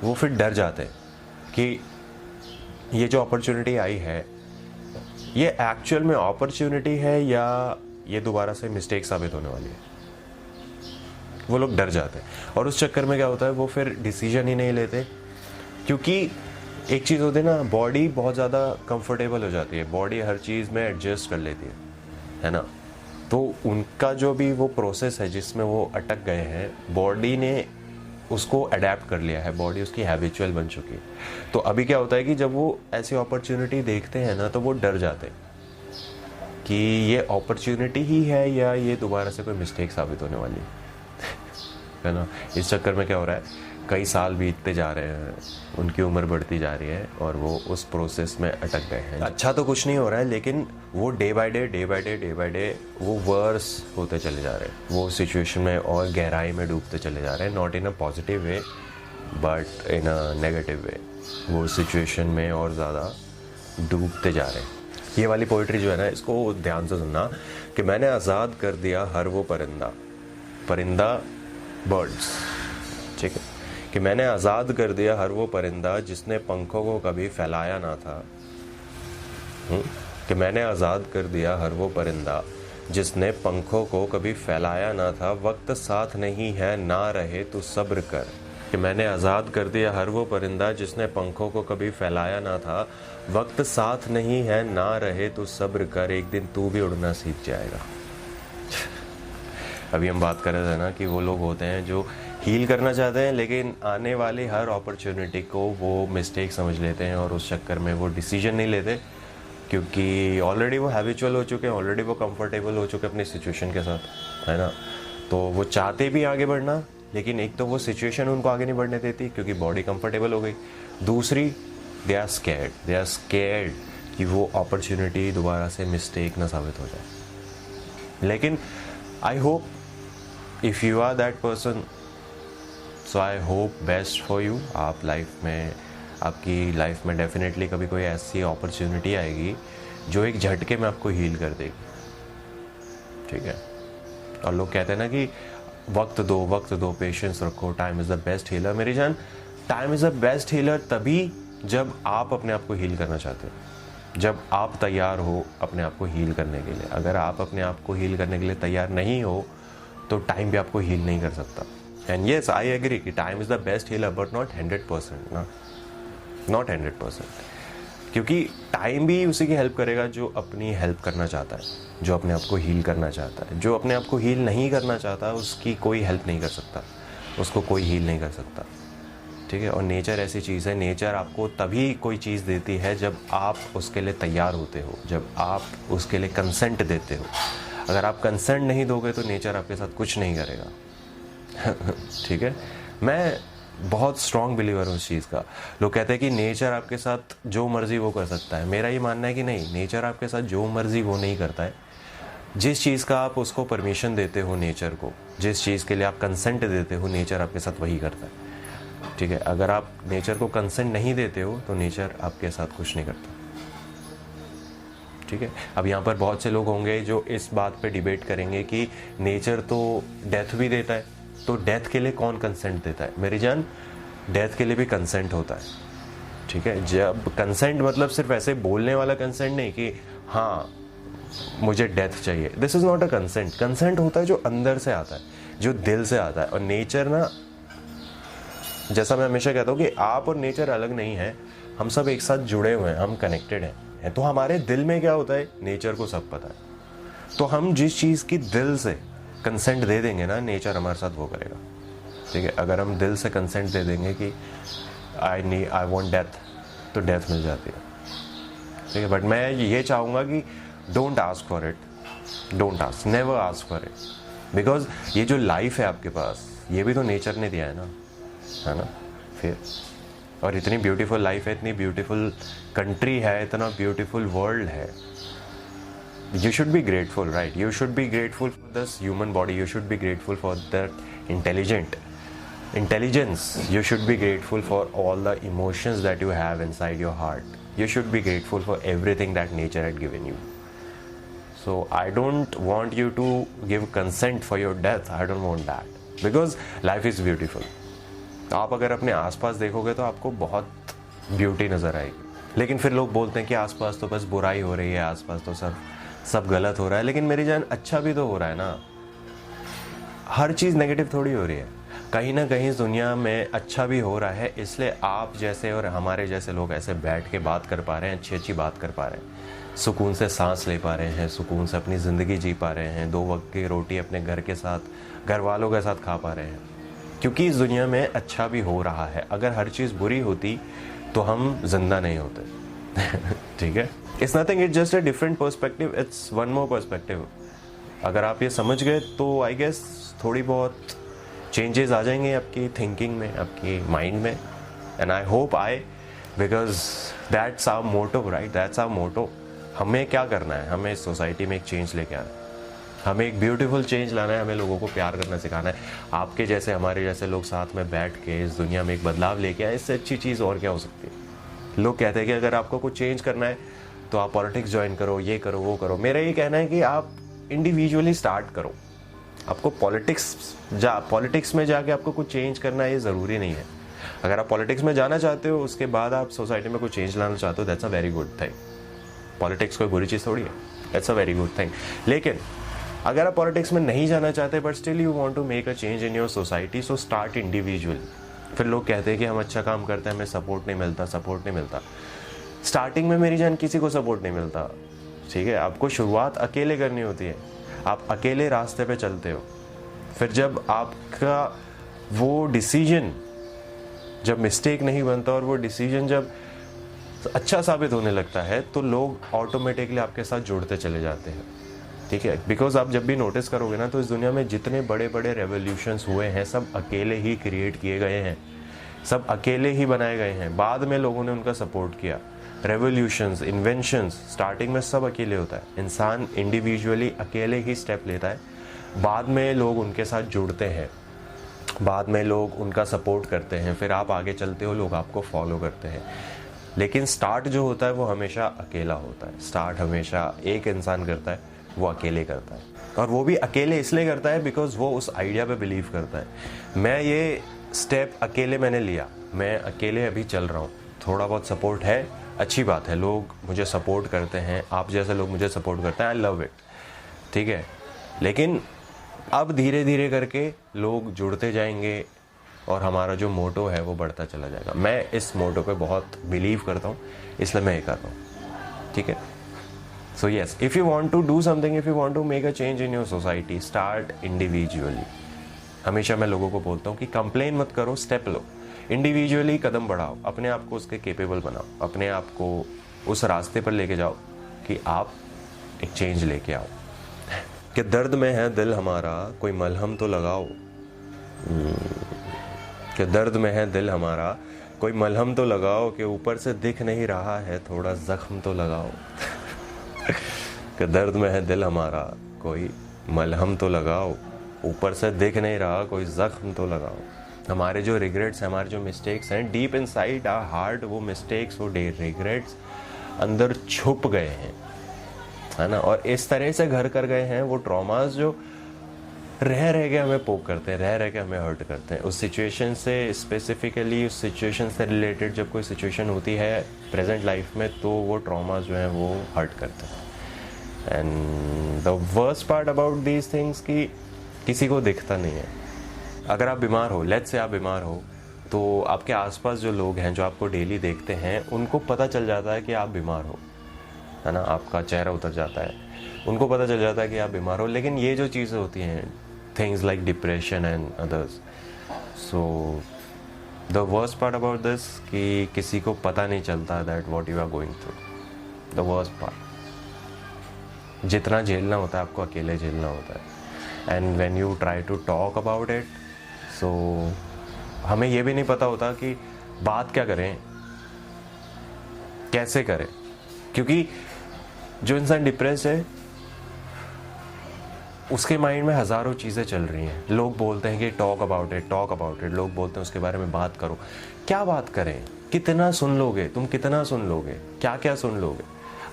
वो फिर डर जाते हैं कि ये जो अपॉर्चुनिटी आई है ये एक्चुअल में अपॉर्चुनिटी है या ये दोबारा से मिस्टेक साबित होने वाली है। वो लोग डर जाते हैं, और उस चक्कर में क्या होता है, वो फिर डिसीजन ही नहीं लेते। क्योंकि एक चीज़ होती है ना, बॉडी बहुत ज़्यादा कंफर्टेबल हो जाती है, बॉडी हर चीज़ में एडजस्ट कर लेती है ना। तो उनका जो भी वो प्रोसेस है जिसमें वो अटक गए हैं, बॉडी ने उसको अडेप्ट कर लिया है, बॉडी उसकी हैबिचुअल बन चुकी है। तो अभी क्या होता है कि जब वो ऐसी अपॉर्चुनिटी देखते हैं ना, तो वो डर जाते हैं कि ये अपॉर्चुनिटी ही है या ये दोबारा से कोई मिस्टेक साबित होने वाली है ना। इस चक्कर में क्या हो रहा है, कई साल बीतते जा रहे हैं, उनकी उम्र बढ़ती जा रही है और वो उस प्रोसेस में अटक गए हैं। अच्छा तो कुछ नहीं हो रहा है, लेकिन वो डे बाय डे वो वर्स होते चले जा रहे हैं। वो सिचुएशन में और गहराई में डूबते चले जा रहे हैं, not in a positive way but in a negative way. वो सिचुएशन में और ज़्यादा डूबते जा रहे हैं। ये वाली पोइट्री जो है ना, इसको ध्यान से सुनना कि मैंने आज़ाद कर दिया हर वो परिंदा बर्ड्स, ठीक है, कि मैंने आज़ाद कर दिया हर वो परिंदा जिसने पंखों को कभी फैलाया ना था। कि मैंने आज़ाद कर दिया हर वो परिंदा जिसने पंखों को कभी फैलाया ना था। वक्त साथ नहीं है ना रहे तो सब्र कर। कि मैंने आज़ाद कर दिया हर वो परिंदा जिसने पंखों को कभी फैलाया ना था। वक्त साथ नहीं है ना रहे तो सब्र कर, एक दिन तू भी उड़ना सीख जाएगा। अभी हम बात कर रहे थे ना कि वो लोग होते हैं जो हील करना चाहते हैं, लेकिन आने वाली हर अपॉर्चुनिटी को वो मिस्टेक समझ लेते हैं और उस चक्कर में वो डिसीजन नहीं लेते, क्योंकि ऑलरेडी वो हैबिचुअल हो चुके हैं, ऑलरेडी वो कंफर्टेबल हो चुके हैं अपनी सिचुएशन के साथ, है ना। तो वो चाहते भी आगे बढ़ना, लेकिन एक तो वो सिचुएशन उनको आगे नहीं बढ़ने देती क्योंकि बॉडी कंफर्टेबल हो गई। दूसरी, दे आर स्कैर्ड कि वो अपॉर्चुनिटी दोबारा से मिस्टेक ना साबित हो जाए। लेकिन I hope if you are that person, so I hope best for you. आप लाइफ में, आपकी लाइफ में डेफिनेटली कभी कोई ऐसी अपॉर्चुनिटी आएगी जो एक झटके में आपको हील कर देगी, ठीक है। और लोग कहते हैं ना कि वक्त दो, पेशेंस रखो, time is the best healer. मेरी जान, time is the best healer तभी जब आप अपने आप को हील करना चाहते हो, जब आप तैयार हो अपने आप को हील करने के लिए। अगर आप अपने आप को हील करने के लिए तैयार नहीं हो तो टाइम भी आपको हील नहीं कर सकता। एंड येस, आई एग्री कि time is the best healer but not 100% ना, नॉट 100%, क्योंकि टाइम भी उसी की हेल्प करेगा जो अपनी हेल्प करना चाहता है, जो अपने आप को हील करना चाहता है। जो अपने आप को हील नहीं करना चाहता उसकी कोई हेल्प नहीं कर सकता। उसको कोई हील नहीं कर सकता, ठीक है। और नेचर ऐसी चीज़ है, नेचर आपको तभी कोई चीज़ देती है जब आप उसके लिए तैयार होते हो, जब आप उसके लिए कंसेंट देते हो। अगर आप कंसेंट नहीं दोगे तो नेचर आपके साथ कुछ नहीं करेगा ठीक है। मैं बहुत स्ट्रॉन्ग बिलीवर हूँ उस चीज़ का। लोग कहते हैं कि नेचर आपके साथ जो मर्ज़ी वो कर सकता है। मेरा ये मानना है कि नहीं, नेचर आपके साथ जो मर्ज़ी वो नहीं करता है। जिस चीज़ का आप उसको परमिशन देते हो नेचर को, जिस चीज़ के लिए आप कंसेंट देते हो, नेचर आपके साथ वही करता है, ठीक है। अगर आप नेचर को कंसेंट नहीं देते हो तो नेचर आपके साथ कुछ नहीं करता, ठीक है। अब यहाँ पर बहुत से लोग होंगे जो इस बात पे डिबेट करेंगे कि नेचर तो डेथ भी देता है, तो डेथ के लिए कौन कंसेंट देता है? मेरी जान, डेथ के लिए भी कंसेंट होता है, ठीक है। जब कंसेंट मतलब सिर्फ ऐसे बोलने वाला कंसेंट नहीं कि हाँ मुझे डेथ चाहिए, this is not a consent. Consent होता है जो अंदर से आता है, जो दिल से आता है। और नेचर ना, जैसा मैं हमेशा कहता हूँ कि आप और नेचर अलग नहीं है, हम सब एक साथ जुड़े हुए हैं, हम कनेक्टेड हैं। तो हमारे दिल में क्या होता है, नेचर को सब पता है। तो हम जिस चीज़ की दिल से कंसेंट दे देंगे ना, नेचर हमारे साथ वो करेगा, ठीक है। अगर हम दिल से कंसेंट दे देंगे कि आई वांट डेथ, तो डेथ मिल जाती है, ठीक है। बट मैं ये चाहूँगा कि don't ask for it, don't ask, never ask for it, because ये जो लाइफ है आपके पास, ये भी तो नेचर ने दिया है ना। फिर और इतनी ब्यूटीफुल लाइफ है, इतनी ब्यूटीफुल कंट्री है, इतना ब्यूटीफुल वर्ल्ड है। You should be grateful, right? You should be grateful for this human body. You should be grateful for that intelligence. You should be grateful for all the emotions that you have inside your heart. You should be grateful for everything that nature had given you. So I don't want you to give consent for your death. I don't want that. Because life is beautiful. आप अगर अपने आसपास देखोगे तो आपको बहुत ब्यूटी नज़र आएगी। लेकिन फिर लोग बोलते हैं कि आसपास तो बस बुराई हो रही है, आसपास तो सब गलत हो रहा है। लेकिन मेरी जान, अच्छा भी तो हो रहा है ना। हर चीज़ नेगेटिव थोड़ी हो रही है, कहीं ना कहीं इस दुनिया में अच्छा भी हो रहा है। इसलिए आप जैसे और हमारे जैसे लोग ऐसे बैठ के बात कर पा रहे हैं, अच्छी अच्छी बात कर पा रहे हैं, सुकून से सांस ले पा रहे हैं, सुकून से अपनी ज़िंदगी जी पा रहे हैं, 2 वक्त की रोटी अपने घर के साथ, घर वालों के साथ खा पा रहे हैं, क्योंकि इस दुनिया में अच्छा भी हो रहा है। अगर हर चीज़ बुरी होती तो हम जिंदा नहीं होते ठीक है। It's nothing, it's just a different perspective, it's one more perspective. अगर आप ये समझ गए तो आई गेस थोड़ी बहुत चेंजेस आ जाएंगे आपकी थिंकिंग में, आपकी माइंड में। And I hope because that's our motto, right? That's our motto. हमें क्या करना है? हमें इस सोसाइटी में एक चेंज लेके आना है, हमें एक ब्यूटीफुल चेंज लाना है, हमें लोगों को प्यार करना सिखाना है। आपके जैसे, हमारे जैसे लोग साथ में बैठ के इस दुनिया में एक बदलाव लेके आए, इससे अच्छी चीज़ और क्या हो सकती है? लोग कहते हैं कि अगर आपको कुछ चेंज करना है तो आप पॉलिटिक्स ज्वाइन करो, ये करो, वो करो। मेरा ये कहना है कि आप इंडिविजुअली स्टार्ट करो। आपको पॉलिटिक्स में जाके आपको कुछ चेंज करना है, ये ज़रूरी नहीं है। अगर आप पॉलिटिक्स में जाना चाहते हो, उसके बाद आप सोसाइटी में कुछ चेंज लाना चाहते हो, that's a very good thing. Politics कोई बुरी चीज़ थोड़ी है, that's a very good thing. लेकिन अगर आप पॉलिटिक्स में नहीं जाना चाहते but still you want to make a change in your society, so start individually. फिर लोग कहते हैं कि हम अच्छा काम करते हैं, हमें सपोर्ट नहीं मिलता। स्टार्टिंग में मेरी जान किसी को सपोर्ट नहीं मिलता, ठीक है। आपको शुरुआत अकेले करनी होती है, आप अकेले रास्ते पे चलते हो। फिर जब आपका वो डिसीजन जब मिस्टेक नहीं बनता और वो डिसीजन जब अच्छा साबित होने लगता है, तो लोग ऑटोमेटिकली आपके साथ जुड़ते चले जाते हैं, ठीक है। बिकॉज आप जब भी नोटिस करोगे ना, तो इस दुनिया में जितने बड़े बड़े रेवोल्यूशंस हुए हैं, सब अकेले ही क्रिएट किए गए हैं, सब अकेले ही बनाए गए हैं। बाद में लोगों ने उनका सपोर्ट किया। रेवोल्यूशंस, इन्वेंशंस, स्टार्टिंग में सब अकेले होता है। इंसान इंडिविजुअली अकेले ही स्टेप लेता है, बाद में लोग उनके साथ जुड़ते हैं, बाद में लोग उनका सपोर्ट करते हैं, फिर आप आगे चलते हो, लोग आपको फॉलो करते हैं। लेकिन स्टार्ट जो होता है वो हमेशा अकेला होता है। स्टार्ट हमेशा एक इंसान करता है, वो अकेले करता है, और वो भी अकेले इसलिए करता है बिकॉज वो उस आइडिया पे बिलीव करता है। मैं ये स्टेप अकेले मैंने लिया, मैं अकेले अभी चल रहा हूँ, थोड़ा बहुत सपोर्ट है, अच्छी बात है, लोग मुझे सपोर्ट करते हैं, आप जैसे लोग मुझे सपोर्ट करते हैं, आई लव इट, ठीक है। लेकिन अब धीरे धीरे करके लोग जुड़ते जाएंगे और हमारा जो मोटो है वो बढ़ता चला जाएगा। मैं इस मोटो पे बहुत बिलीव करता हूँ, इसलिए मैं ये कर रहा हूँ, ठीक है। So yes, if you want to do something, if you want to make a change in your society, start individually. हमेशा मैं लोगों को बोलता हूँ कि कंप्लेन मत करो, स्टेप लो, इंडिविजुअली कदम बढ़ाओ, अपने आप को उसके केपेबल बनाओ, अपने आप को उस रास्ते पर लेके जाओ कि आप एक चेंज लेके आओ। कि दर्द में है दिल हमारा, कोई मलहम तो लगाओ। कि दर्द में है दिल हमारा, कोई मलहम तो लगाओ, कि ऊपर से दिख नहीं रहा है थोड़ा जख्म तो लगाओ। कि दर्द में है दिल हमारा, कोई मलहम तो लगाओ, ऊपर से दिख नहीं रहा कोई जख्म तो लगाओ। हमारे जो रिग्रेट्स हैं, हमारे जो मिस्टेक्स हैं, डीप इनसाइड आवर हार्ट वो मिस्टेक्स, वो रिग्रेट्स अंदर छुप गए हैं, है ना। और इस तरह से घर कर गए हैं वो ट्रॉमास जो रह के हमें पोक करते हैं, रह के हमें हर्ट करते हैं। उस सिचुएशन से स्पेसिफिकली, उस सिचुएशन से रिलेटेड जब कोई सिचुएशन होती है प्रेजेंट लाइफ में, तो वो ट्रॉमास जो हैं वो हर्ट करते हैं। And the worst part about these things कि किसी को दिखता नहीं है। अगर आप बीमार हो, लेट्स से आप बीमार हो, तो आपके आसपास जो लोग हैं जो आपको डेली देखते हैं उनको पता चल जाता है कि आप बीमार हो, है ना। आपका चेहरा उतर जाता है, उनको पता चल जाता है कि आप बीमार हो। लेकिन ये जो चीज़ें होती हैं, things like depression and others, so the worst part about this कि किसी को पता नहीं चलता that what you are going through. The worst part, जितना झेलना होता है आपको अकेले झेलना होता है। And when you try to talk about it, so हमें ये भी नहीं पता होता कि बात क्या करें, कैसे करें, क्योंकि जो इंसान डिप्रेस है उसके माइंड में हज़ारों चीज़ें चल रही हैं। लोग बोलते हैं कि talk about it, talk about it, लोग बोलते हैं उसके बारे में बात करो। क्या बात करें, कितना सुन लोगे तुम, कितना सुन लोगे, क्या क्या सुन लोगे।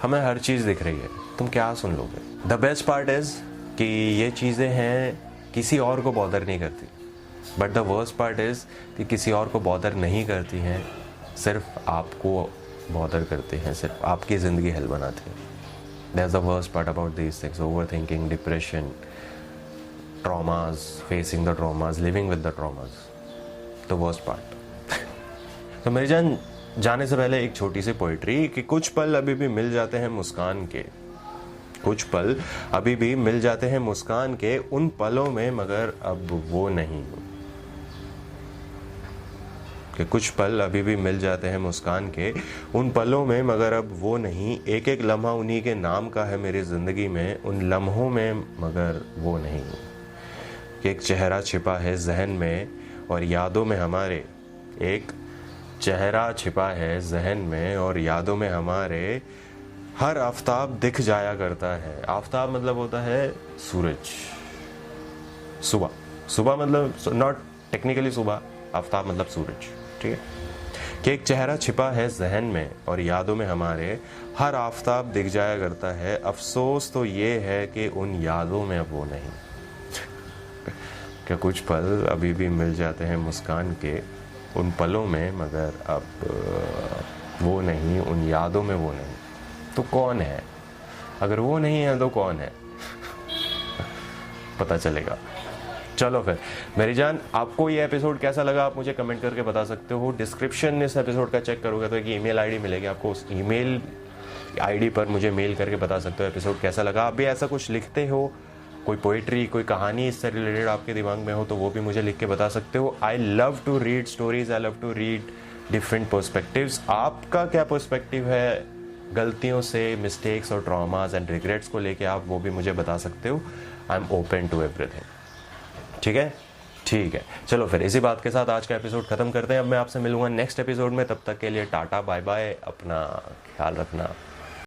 हमें हर चीज़ दिख रही है, तुम क्या सुन लोगे। द बेस्ट पार्ट इज़ कि ये चीज़ें हैं किसी और को बॉदर नहीं करती, but the worst part is कि किसी और को बॉदर नहीं करती हैं, सिर्फ आपको बॉदर करते हैं, सिर्फ आपकी ज़िंदगी हल बनाते हैं। That's the worst part about these things, over thinking, depression, traumas, facing the traumas, living with the traumas, the worst part. तो मेरी जान, जाने से पहले एक छोटी सी पोइट्री कि कुछ पल अभी भी मिल जाते हैं मुस्कान के, कुछ पल अभी भी मिल जाते हैं मुस्कान के, उन पलों में मगर अब वो नहीं। कि कुछ पल अभी भी मिल जाते हैं मुस्कान के, उन पलों में मगर अब वो नहीं। एक एक लम्हा उन्हीं के नाम का है मेरी ज़िंदगी में, उन लम्हों में मगर वो नहीं। कि एक चेहरा छिपा है जहन में और यादों में हमारे, एक चेहरा छिपा है जहन में और यादों में हमारे, हर आफताब दिख जाया करता है। आफताब मतलब होता है सूरज, सुबह, सुबह मतलब नॉट टेक्निकली सुबह, आफताब मतलब सूरज, ठीक है। कि एक चेहरा छिपा है जहन में और यादों में हमारे, हर आफताब दिख जाया करता है। अफसोस तो ये है कि उन यादों में अब वो नहीं। कि कुछ पल अभी भी मिल जाते हैं मुस्कान के, उन पलों में मगर अब वो नहीं, उन यादों में वो नहीं। तो कौन है? अगर वो नहीं है तो कौन है? पता चलेगा। चलो फिर मेरी जान, आपको ये एपिसोड कैसा लगा आप मुझे कमेंट करके बता सकते हो। डिस्क्रिप्शन इस एपिसोड का चेक करोगे तो एक ईमेल आईडी मिलेगी आपको, उस ईमेल आईडी पर मुझे मेल करके बता सकते हो एपिसोड कैसा लगा। आप भी ऐसा कुछ लिखते हो, कोई पोइट्री, कोई कहानी इससे रिलेटेड आपके दिमाग में हो तो वो भी मुझे लिख के बता सकते हो। I love to read stories, I love to read different perspectives. आपका क्या पर्सपेक्टिव है गलतियों से, मिस्टेक्स और ट्रॉमास एंड रिग्रेट्स को लेके, आप वो भी मुझे बता सकते हो। I am open to everything. ठीक है, ठीक है। चलो फिर इसी बात के साथ आज का एपिसोड खत्म करते हैं। अब मैं आपसे मिलूंगा नेक्स्ट एपिसोड में, तब तक के लिए टाटा बाय बाय, अपना ख्याल रखना।